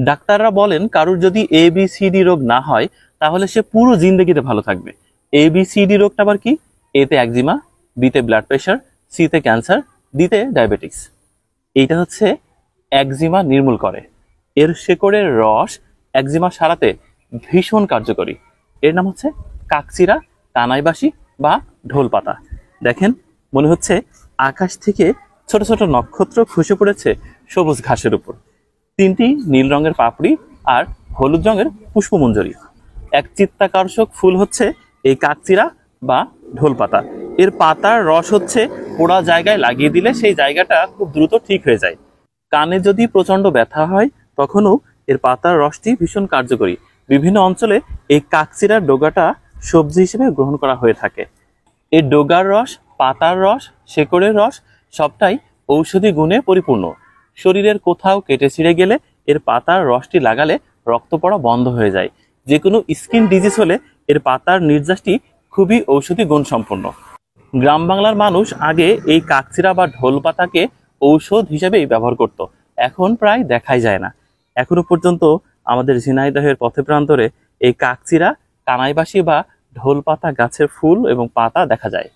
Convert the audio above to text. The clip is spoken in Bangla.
ডাক্তাররা বলেন কারোর যদি ABCD রোগ না হয় তাহলে সে পুরো জিন্দেগিতে ভালো থাকবে। ABCD রোগটা আবার কি? এতে একজিমা, বিতে ব্লাড প্রেশার, সিতে ক্যান্সার, ডিতে ডায়াবেটিক্স। এইটা হচ্ছে একজিমা নির্মূল করে। এর শেকড়ের রস একজিমা সারাতে ভীষণ কার্যকরী। এর নাম হচ্ছে কাকচিরা, কানাইবাসী বা ঢোল পাতা। দেখেন, মনে হচ্ছে আকাশ থেকে ছোট ছোট নক্ষত্র খসে পড়েছে সবুজ ঘাসের উপর। 3টি নীল রঙের পাপড়ি আর হলুদ রঙের পুষ্পমঞ্জরি। এক চিত্তাকর্ষক ফুল হচ্ছে এই কাকচিরা বা ঢোল পাতা। এর পাতার রস হচ্ছে পোড়া জায়গায় লাগিয়ে দিলে সেই জায়গাটা খুব দ্রুত ঠিক হয়ে যায়। কানে যদি প্রচন্ড ব্যথা হয় তখনও এর পাতার রসটি ভীষণ কার্যকরী। বিভিন্ন অঞ্চলে এই কাকচিরার ডোগাটা সবজি হিসেবে গ্রহণ করা হয়ে থাকে। এই ডোগার রস, পাতার রস, শেকড়ের রস সবটাই ঔষধি গুণে পরিপূর্ণ। শরীরের কোথাও কেটে ছিঁড়ে গেলে এর পাতার রসটি লাগালে রক্ত পড়া বন্ধ হয়ে যায়। যে কোনো স্কিন ডিজিজ হলে এর পাতার নির্যাসটি খুবই ঔষধি গুণ সম্পন্ন। গ্রাম বাংলার মানুষ আগে এই কাকচিরা বা ঢোল পাতাকে ঔষধ হিসেবেই ব্যবহার করত। এখন প্রায় দেখাই যায় না। এখনো পর্যন্ত আমাদের ঝিনাইদহের পথে প্রান্তরে এই কাকচিরা, কানাইবাসী বা ঢোল পাতা গাছের ফুল এবং পাতা দেখা যায়।